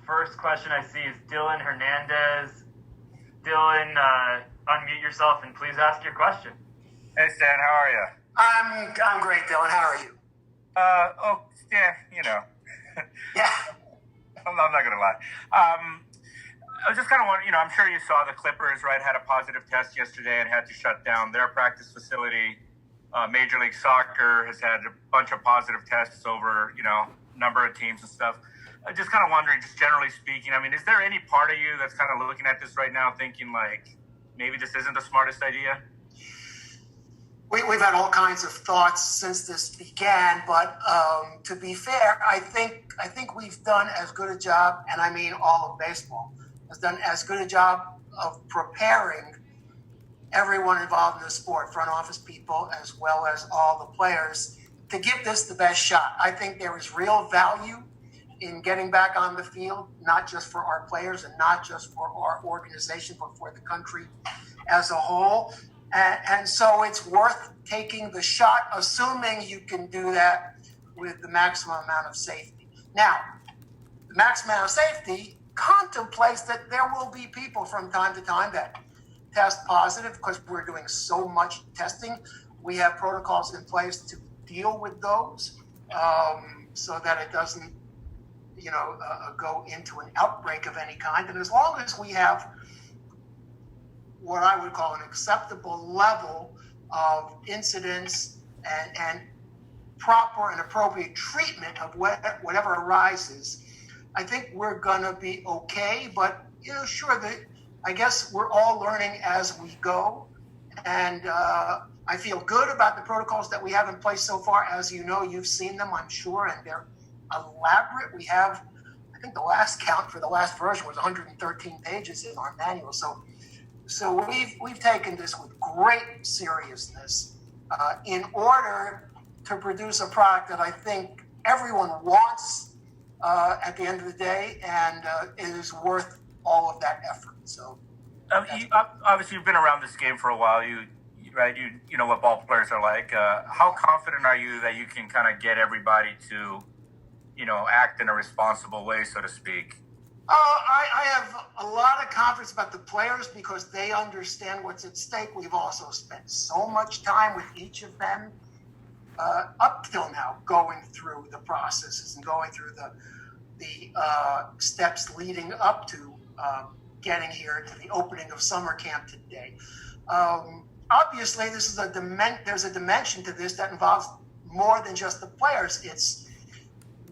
First question I see is Dylan Hernandez. Dylan, unmute yourself and please ask your question. Hey Stan, how are you? I'm great, Dylan. How are you? Yeah. I'm not gonna lie. I was just kind of wondering, I'm sure you saw the Clippers, right, had a positive test yesterday and had to shut down their practice facility. Major League Soccer has had a bunch of positive tests over, number of teams and stuff. Just kind of wondering, just generally speaking, is there any part of you that's kind of looking at this right now thinking, like, maybe this isn't the smartest idea? We've had all kinds of thoughts since this began, but to be fair, I think we've done as good a job, and I mean all of baseball, has done as good a job of preparing everyone involved in the sport, front office people, as well as all the players, to give this the best shot. I think there is real value in getting back on the field, not just for our players and not just for our organization, but for the country as a whole. And so it's worth taking the shot, assuming you can do that with the maximum amount of safety. Now, the maximum amount of safety contemplates that there will be people from time to time that test positive because we're doing so much testing. We have protocols in place to deal with those so that it doesn't, go into an outbreak of any kind. And as long as we have what I would call an acceptable level of incidence and proper and appropriate treatment of whatever arises, I think we're going to be okay. But, sure, I guess we're all learning as we go. And I feel good about the protocols that we have in place so far. As you know, you've seen them, I'm sure, and they're elaborate. We have, I think the last count for the last version was 113 pages in our manual. So we've taken this with great seriousness in order to produce a product that I think everyone wants at the end of the day, and it is worth all of that effort. So, obviously, you've been around this game for a while. You know what ball players are like. How confident are you that you can kind of get everybody to, act in a responsible way, so to speak? I have a lot of confidence about the players because they understand what's at stake. We've also spent so much time with each of them up till now, going through the processes and going through the steps leading up to getting here to the opening of summer camp today. Obviously, there's a dimension to this that involves more than just the players. It's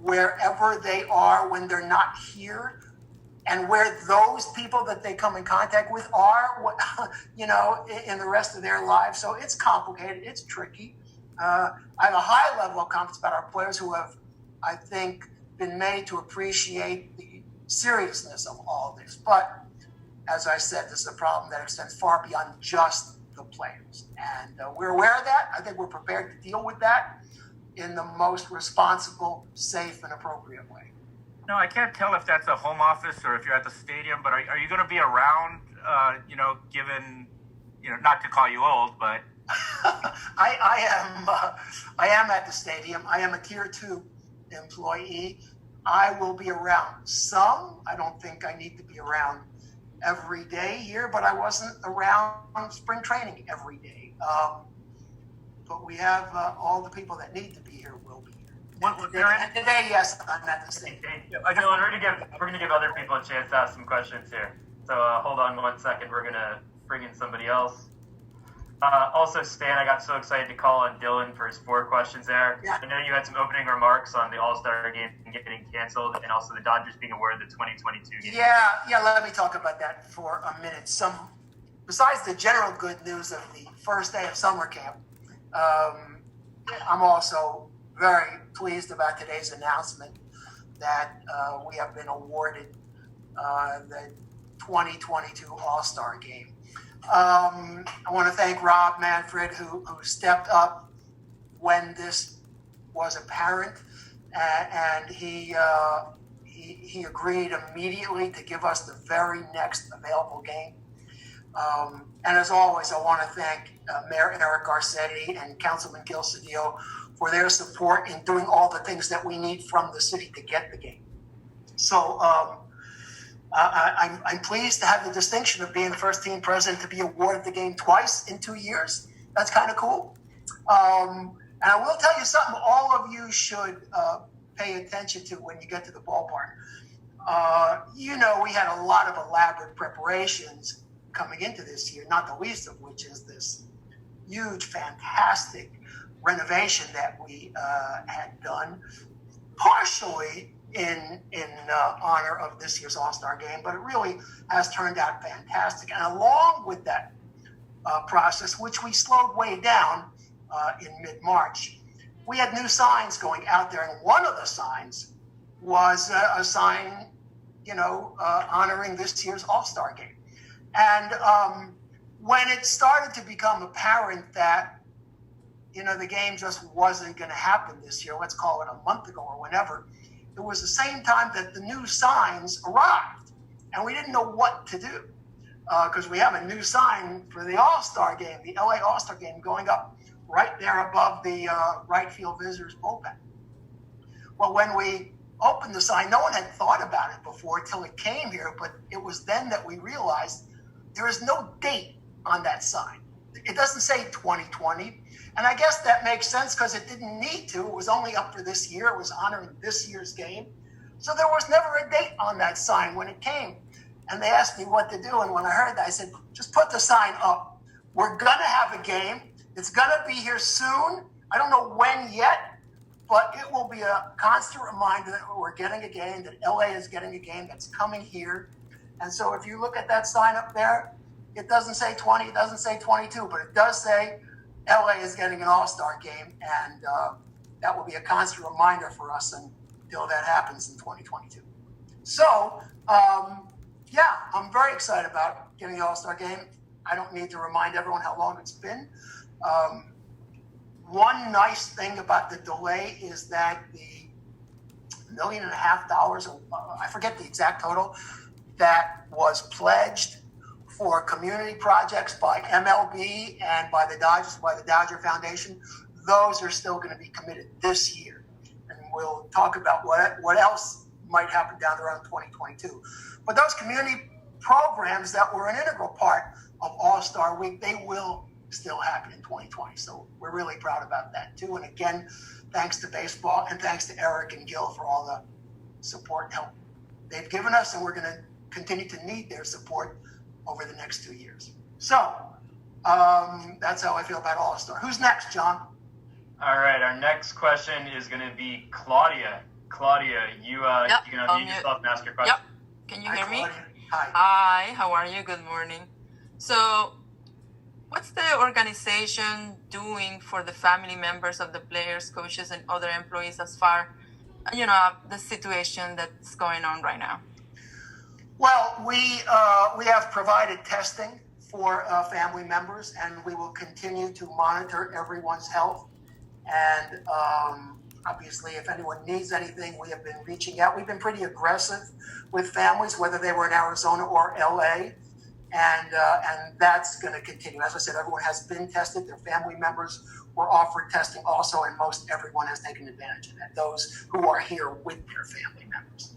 wherever they are when they're not here, and where those people that they come in contact with are, in the rest of their lives. So it's complicated. It's tricky. I have a high level of confidence about our players who have, I think, been made to appreciate the seriousness of all this. But as I said, this is a problem that extends far beyond just the players. And we're aware of that. I think we're prepared to deal with that in the most responsible, safe, and appropriate way. No, I can't tell if that's a home office or if you're at the stadium, but are you going to be around, given, not to call you old, but... I am at the stadium. I am a Tier 2 employee. I will be around some. I don't think I need to be around every day here, but I wasn't around spring training every day. But we have all the people that need to be here will be here. Today, yes, I'm at the stadium. Dylan, we're going to give other people a chance to ask some questions here. So hold on 1 second. We're going to bring in somebody else. Also, Stan, I got so excited to call on Dylan for his 4 questions there. Yeah. I know you had some opening remarks on the All-Star game getting canceled and also the Dodgers being awarded the 2022 game. Yeah, let me talk about that for a minute. Besides the general good news of the first day of summer camp, I'm also very pleased about today's announcement that we have been awarded the 2022 All-Star game. I want to thank Rob Manfred, who stepped up when this was apparent, and he agreed immediately to give us the very next available game. And as always, I want to thank Mayor Eric Garcetti and Councilman Gil Cedillo for their support in doing all the things that we need from the city to get the game. So I'm pleased to have the distinction of being the first team president to be awarded the game twice in 2 years. That's kind of cool. And I will tell you something all of you should pay attention to when you get to the ballpark. We had a lot of elaborate preparations coming into this year, not the least of which is this huge, fantastic renovation that we had done, partially in honor of this year's All-Star game, but it really has turned out fantastic. And along with that process, which we slowed way down in mid-March, we had new signs going out there, and one of the signs was a sign, honoring this year's All-Star game. And when it started to become apparent that, the game just wasn't going to happen this year, let's call it a month ago or whenever, it was the same time that the new signs arrived. And we didn't know what to do because we have a new sign for the All-Star game, the LA All-Star game, going up right there above the right field visitors bullpen. Well, when we opened the sign, no one had thought about it before until it came here, but it was then that we realized there is no date on that sign. It doesn't say 2020. And I guess that makes sense because it didn't need to. It was only up for this year. It was honoring this year's game. So there was never a date on that sign when it came. And they asked me what to do. And when I heard that, I said, just put the sign up. We're going to have a game. It's going to be here soon. I don't know when yet, but it will be a constant reminder that we're getting a game, that LA is getting a game that's coming here. And so if you look at that sign up there, it doesn't say 20, it doesn't say 22, but it does say LA is getting an All-Star game, and that will be a constant reminder for us until that happens in 2022. So, I'm very excited about getting the All-Star game. I don't need to remind everyone how long it's been. One nice thing about the delay is that the $1.5 million, I forget the exact total, that was pledged for community projects by MLB and by the Dodgers, by the Dodger Foundation, those are still going to be committed this year. And we'll talk about what else might happen down the road in 2022. But those community programs that were an integral part of All-Star Week, they will still happen in 2020. So we're really proud about that too. And again, thanks to baseball and thanks to Eric and Gil for all the support and help they've given us, and we're going to continue to need their support over the next 2 years. So that's how I feel about All-Star. Who's next, John? All right, our next question is going to be Claudia. Claudia, you can unmute yourself and ask your question. Yep. Can you hear me? Claudia. Hi. Hi, how are you? Good morning. So, what's the organization doing for the family members of the players, coaches, and other employees as far, the situation that's going on right now? Well, we have provided testing for family members, and we will continue to monitor everyone's health. And obviously, if anyone needs anything, we have been reaching out. We've been pretty aggressive with families, whether they were in Arizona or LA, and that's going to continue. As I said, everyone has been tested. Their family members were offered testing also, and most everyone has taken advantage of that, those who are here with their family members.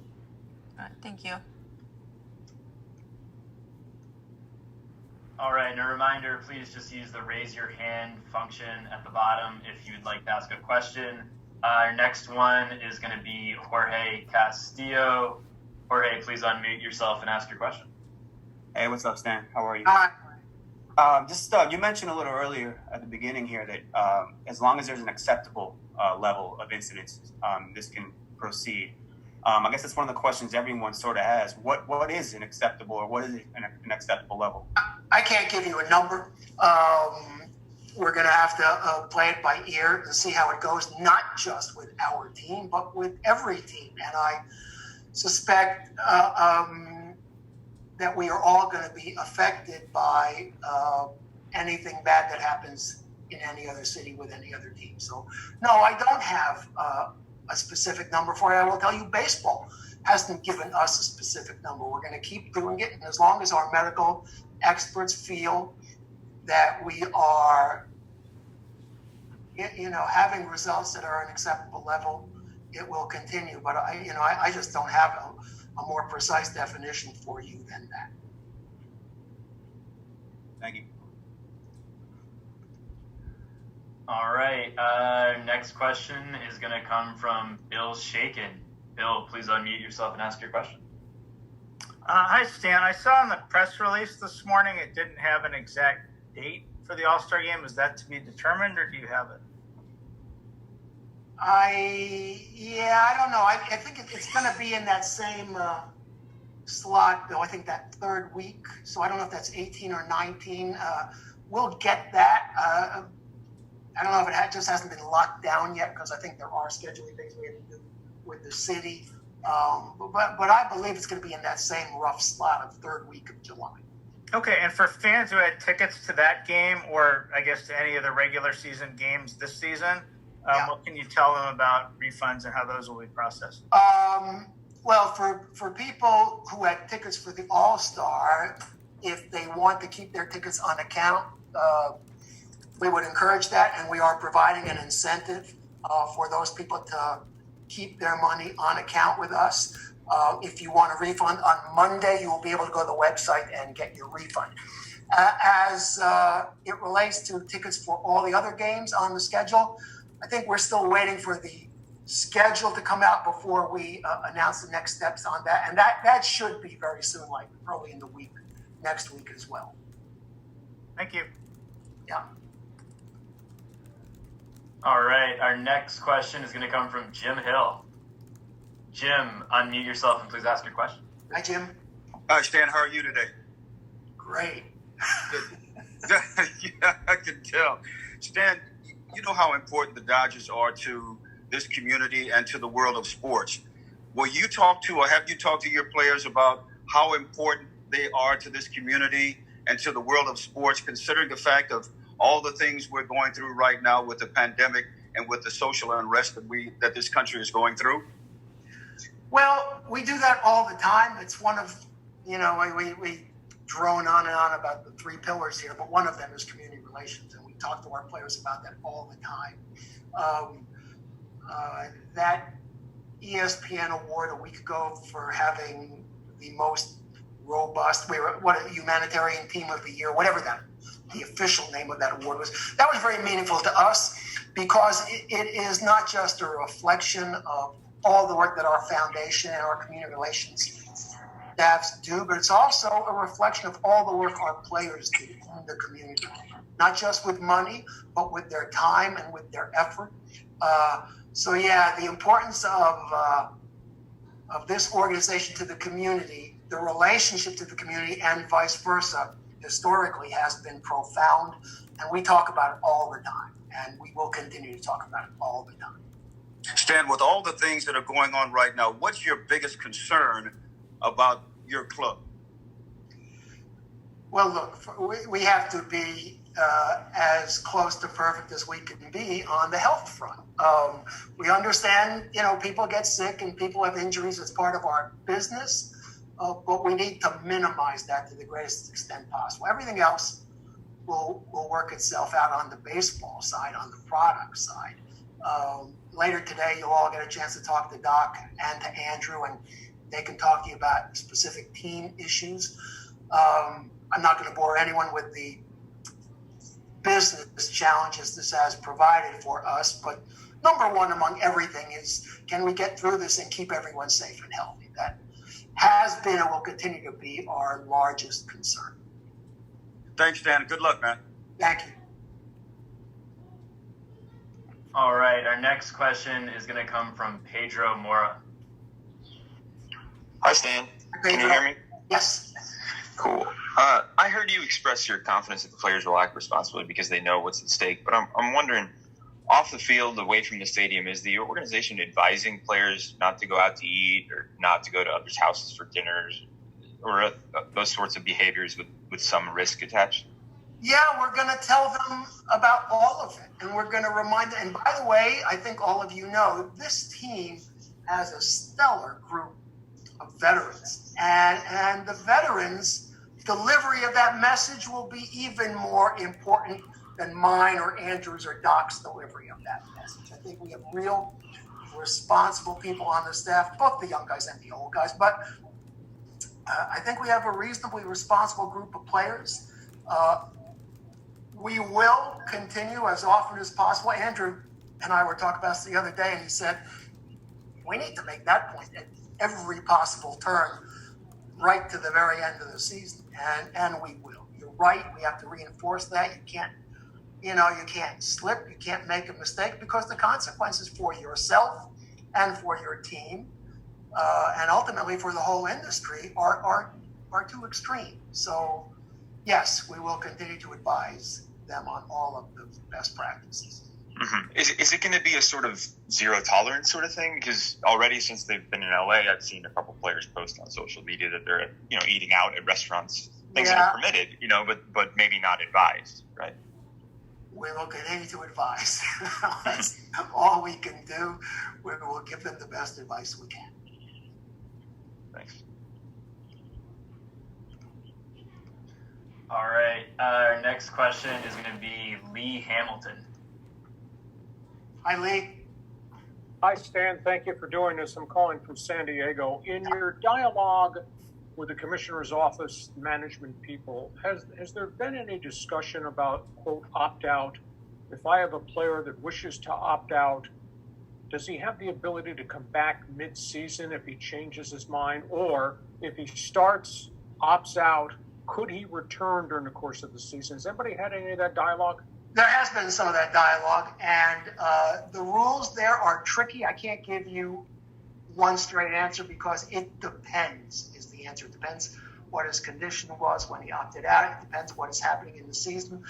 All right, thank you. All right, and a reminder, please just use the raise your hand function at the bottom if you'd like to ask a question. Our next one is going to be Jorge Castillo. Jorge, please unmute yourself and ask your question. Hey, what's up, Stan? How are you? Hi. You mentioned a little earlier at the beginning here that as long as there's an acceptable level of incidence, this can proceed. I guess that's one of the questions everyone sort of has. What is an acceptable, or what is an acceptable level? I can't give you a number. We're going to have to play it by ear and see how it goes, not just with our team, but with every team. And I suspect that we are all going to be affected by anything bad that happens in any other city with any other team. So, no, I don't have a specific number for you. I will tell you, baseball hasn't given us a specific number. We're going to keep doing it, and as long as our medical experts feel that we are, having results that are an acceptable level, it will continue. But I just don't have a more precise definition for you than that. Thank you. All right. Next question is going to come from Bill Shaken. Bill, please unmute yourself and ask your question. Hi, Stan. I saw in the press release this morning it didn't have an exact date for the All-Star game. Is that to be determined, or do you have it? I don't know. I think it's going to be in that same slot, Bill. I think that third week. So I don't know if that's 18 or 19. We'll get that. I don't know if it just hasn't been locked down yet, because I think there are scheduling things we have to do with the city. But I believe it's going to be in that same rough slot of third week of July. Okay, and for fans who had tickets to that game, or I guess to any of the regular season games this season, what can you tell them about refunds and how those will be processed? Well, for people who had tickets for the All-Star, if they want to keep their tickets on account, we would encourage that, and we are providing an incentive for those people to keep their money on account with us. If you want a refund on Monday, you will be able to go to the website and get your refund. As it relates to tickets for all the other games on the schedule, I think we're still waiting for the schedule to come out before we announce the next steps on that. And that should be very soon, like early in the week, next week as well. Thank you. Yeah. All right. Our next question is going to come from Jim Hill. Jim, unmute yourself and please ask your question. Hi, Jim. Hi, Stan. How are you today? Great. Yeah, I can tell. Stan, you know how important the Dodgers are to this community and to the world of sports. Will you talk to, or have you talked to your players about how important they are to this community and to the world of sports, considering the fact of all the things we're going through right now with the pandemic and with the social unrest that this country is going through? Well, we do that all the time. It's one of, we drone on and on about the three pillars here, but one of them is community relations, and we talk to our players about that all the time. That ESPN award a week ago for having the most robust, what a humanitarian team of the year, whatever the official name of that award was, that was very meaningful to us, because it is not just a reflection of all the work that our foundation and our community relations staffs do, but it's also a reflection of all the work our players do in the community, not just with money, but with their time and with their effort. The importance of this organization to the community, the relationship to the community, and vice versa, historically has been profound, and we talk about it all the time, and we will continue to talk about it all the time. Stan, with all the things that are going on right now, what's your biggest concern about your club? Well, look, we have to be as close to perfect as we can be on the health front. We understand, people get sick and people have injuries as part of our business, but we need to minimize that to the greatest extent possible. Everything else will work itself out on the baseball side, on the product side. Later today, you'll all get a chance to talk to Doc and to Andrew, and they can talk to you about specific team issues. I'm not going to bore anyone with the business challenges this has provided for us, but number one among everything is, can we get through this and keep everyone safe and healthy? That has been and will continue to be our largest concern. Thanks, Stan. Good luck, man. Thank you. All right, our next question is going to come from Pedro Mora. Hi, Stan. Can you hear me? Yes. Cool. I heard you express your confidence that the players will act responsibly because they know what's at stake. But I'm wondering, off the field, away from the stadium, is the organization advising players not to go out to eat or not to go to others' houses for dinners or those sorts of behaviors with some risk attached? Yeah, we're going to tell them about all of it, and we're going to remind them. And by the way, I think all of you know, this team has a stellar group of veterans, and the veterans' delivery of that message will be even more important than mine or Andrew's or Doc's delivery of that message. I think we have real responsible people on the staff, both the young guys and the old guys, but I think we have a reasonably responsible group of players. We will continue as often as possible. Andrew and I were talking about this the other day, and he said, we need to make that point at every possible turn, right to the very end of the season. And we will. You're right. We have to reinforce that. You can't slip. You can't make a mistake, because the consequences for yourself and for your team, and ultimately for the whole industry, are too extreme. So, yes, we will continue to advise them on all of the best practices. Mm-hmm. Is it going to be a sort of zero tolerance sort of thing? Because already since they've been in LA, I've seen a couple players post on social media that they're eating out at restaurants, things that are permitted, but maybe not advised, right? We will continue to advise. That's all we can do. We will give them the best advice we can. Thanks. All right. Our next question is going to be Lee Hamilton. Hi, Lee. Hi, Stan. Thank you for doing this. I'm calling from San Diego. In your dialogue with the commissioner's office management people, has there been any discussion about, quote, opt-out? If I have a player that wishes to opt out, does he have the ability to come back mid-season if he changes his mind? Or if he starts, opts out, could he return during the course of the season? Has anybody had any of that dialogue? There has been some of that dialogue, and the rules there are tricky. I can't give you one straight answer, because it depends is the answer. It depends what his condition was when he opted out. It depends what is happening in the season.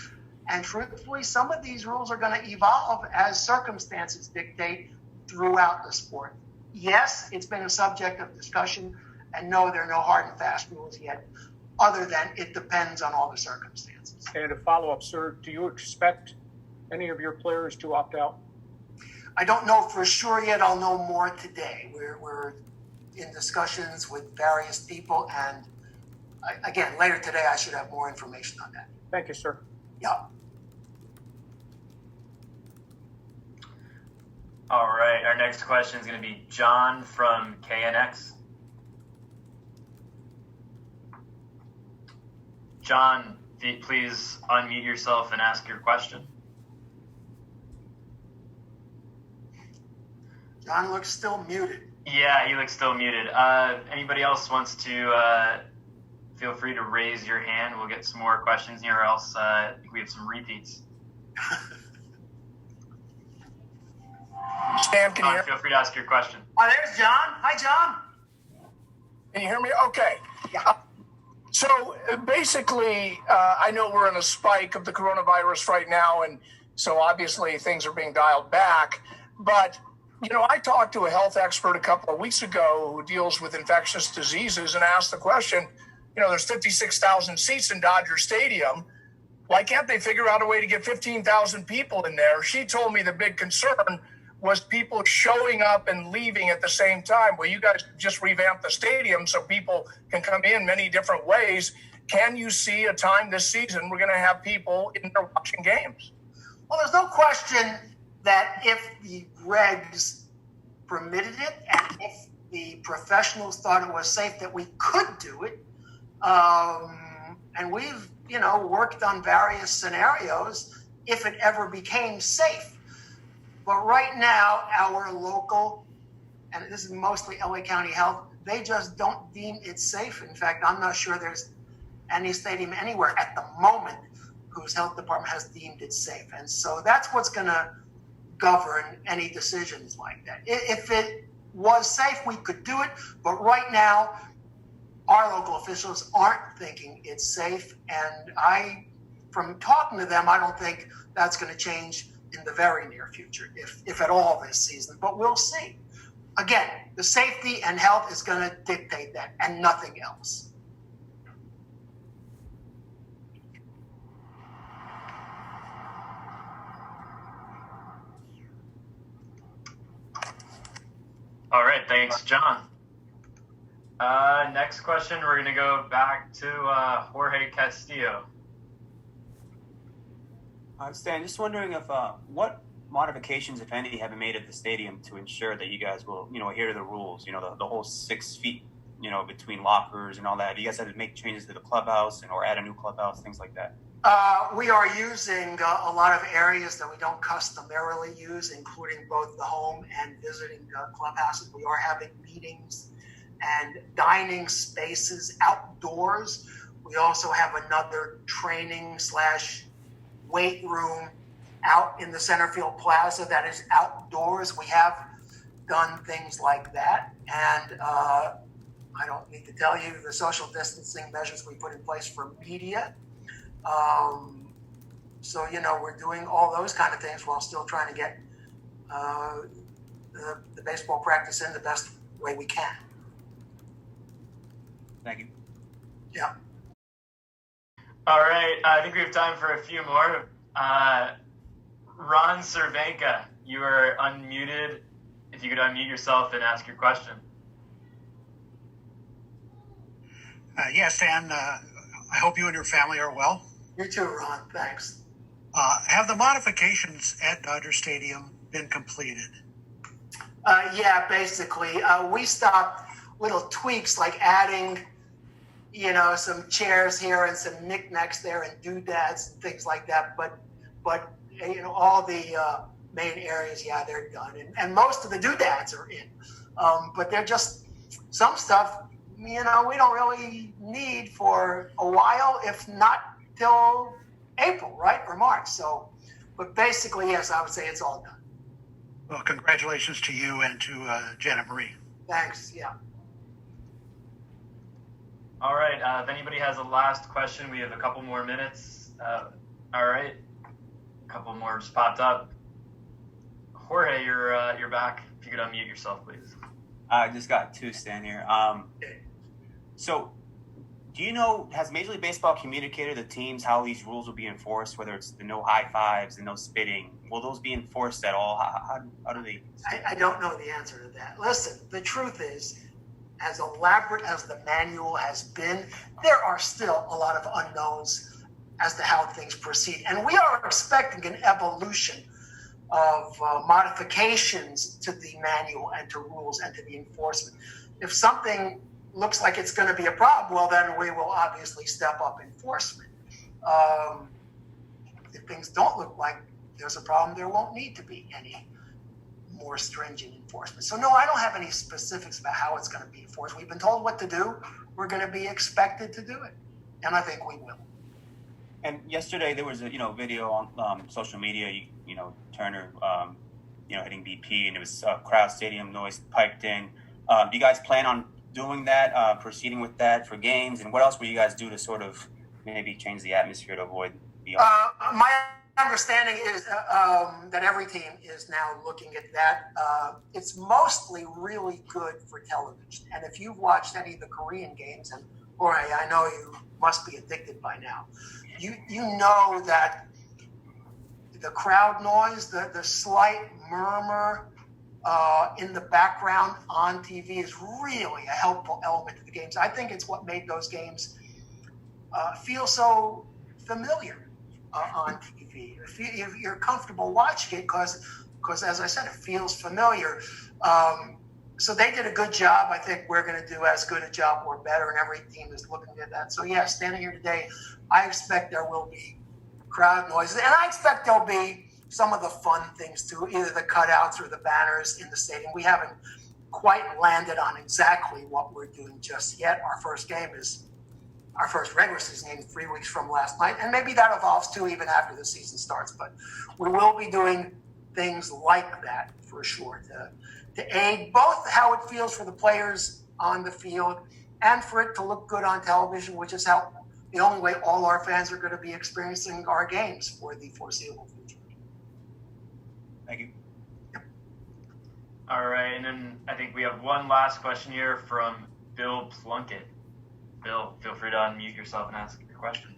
And truthfully, some of these rules are going to evolve as circumstances dictate throughout the sport. Yes, it's been a subject of discussion, and no, there are no hard and fast rules yet, other than it depends on all the circumstances. And a follow-up, sir, do you expect any of your players to opt out? I don't know for sure yet. I'll know more today. We're in discussions with various people, and again, later today I should have more information on that. Thank you, sir. Yeah. All right. Our next question is going to be John from KNX. John, please unmute yourself and ask your question. John looks still muted. Yeah, he looks still muted. Anybody else wants to feel free to raise your hand. We'll get some more questions here, or else we have some repeats. Stan, can you hear me? Feel free to ask your question. Oh, there's John. Hi, John. Can you hear me? Okay. Yeah. So basically, I know we're in a spike of the coronavirus right now, and so obviously things are being dialed back. But, I talked to a health expert a couple of weeks ago who deals with infectious diseases and asked the question, there's 56,000 seats in Dodger Stadium. Why can't they figure out a way to get 15,000 people in there? She told me the big concern was people showing up and leaving at the same time. Well, you guys just revamped the stadium so people can come in many different ways. Can you see a time this season we're going to have people in there watching games? Well, there's no question that if the regs permitted it, and if the professionals thought it was safe, that we could do it. And we've, worked on various scenarios if it ever became safe. But right now, our local, and this is mostly LA County Health, they just don't deem it safe. In fact, I'm not sure there's any stadium anywhere at the moment whose health department has deemed it safe. And so that's what's going to govern any decisions like that. If it was safe, we could do it. But right now, our local officials aren't thinking it's safe. And from talking to them, I don't think that's going to change in the very near future, if at all this season, but we'll see. Again, the safety and health is going to dictate that and nothing else. All right, thanks, John. Next question, we're going to go back to Jorge Castillo. Stan, just wondering if what modifications, if any, have been made at the stadium to ensure that you guys will, adhere to the rules. The whole 6 feet between lockers and all that? Do you guys have to make changes to the clubhouse or add a new clubhouse, things like that? We are using a lot of areas that we don't customarily use, including both the home and visiting clubhouses. We are having meetings and dining spaces outdoors. We also have another training / weight room out in the center field plaza that is outdoors. We have done things like that. And I don't need to tell you the social distancing measures we put in place for media. So, we're doing all those kind of things while still trying to get the baseball practice in the best way we can. Thank you. Yeah. All right. I think we have time for a few more. Ron Cervenka, you are unmuted. If you could unmute yourself and ask your question. Yes, Stan. I hope you and your family are well. You too, Ron. Thanks. Have the modifications at Dodger Stadium been completed? Yeah, basically. We stopped little tweaks like adding, some chairs here and some knickknacks there and doodads and things like that. But all the main areas, yeah, they're done. And most of the doodads are in. But they're just some stuff, we don't really need for a while, if not till April, right? Or March. So, but basically, yes, I would say it's all done. Well, congratulations to you and to Janet Marie. Thanks. Yeah. All right. If anybody has a last question, we have a couple more minutes. All right. A couple more just popped up. Jorge, you're back. If you could unmute yourself, please. I just got two, Stan, here. So, do you know, has Major League Baseball communicated to the teams how these rules will be enforced, whether it's the no high fives and no spitting? Will those be enforced at all? How do they? I don't know the answer to that. Listen, the truth is, as elaborate as the manual has been, there are still a lot of unknowns as to how things proceed. And we are expecting an evolution of modifications to the manual and to rules and to the enforcement. If something looks like it's going to be a problem, well, then we will obviously step up enforcement. If things don't look like there's a problem, there won't need to be any more stringent enforcement. So no, I don't have any specifics about how it's going to be enforced. We've been told what to do. We're going to be expected to do it. And I think we will. And yesterday there was a video on social media, Turner, hitting BP, and it was crowd stadium noise piped in. Do you guys plan on doing that, proceeding with that for games? And what else will you guys do to sort of maybe change the atmosphere to avoid the... My understanding is that every team is now looking at that. It's mostly really good for television. And if you've watched any of the Korean games, and Jorge, I know you must be addicted by now, you know that the crowd noise, the slight murmur in the background on TV is really a helpful element to the games. I think it's what made those games feel so familiar on TV. If you're comfortable watching it, because as I said, it feels familiar. So they did a good job. I think we're going to do as good a job or better, and every team is looking at that. So yeah, standing here today, I expect there will be crowd noises, and I expect there'll be some of the fun things too, either the cutouts or the banners in the stadium. We haven't quite landed on exactly what we're doing just yet. Our first regular season game 3 weeks from last night, and maybe that evolves too even after the season starts. But we will be doing things like that for sure to aid both how it feels for the players on the field and for it to look good on television, which is how the only way all our fans are going to be experiencing our games for the foreseeable future. Thank you. All right, and then I think we have one last question here from Bill Plunkett. Bill, feel free to unmute yourself and ask your question.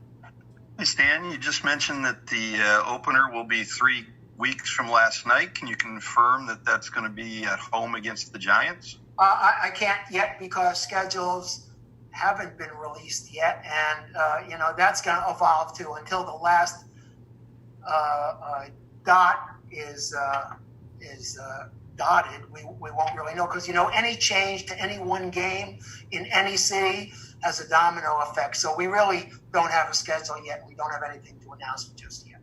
Hey, Stan, you just mentioned that the opener will be 3 weeks from last night. Can you confirm that that's going to be at home against the Giants? I can't yet because schedules haven't been released yet, and that's going to evolve too until the last dot is dotted, we won't really know, because any change to any one game in any city has a domino effect. So we really don't have a schedule yet. We don't have anything to announce just yet.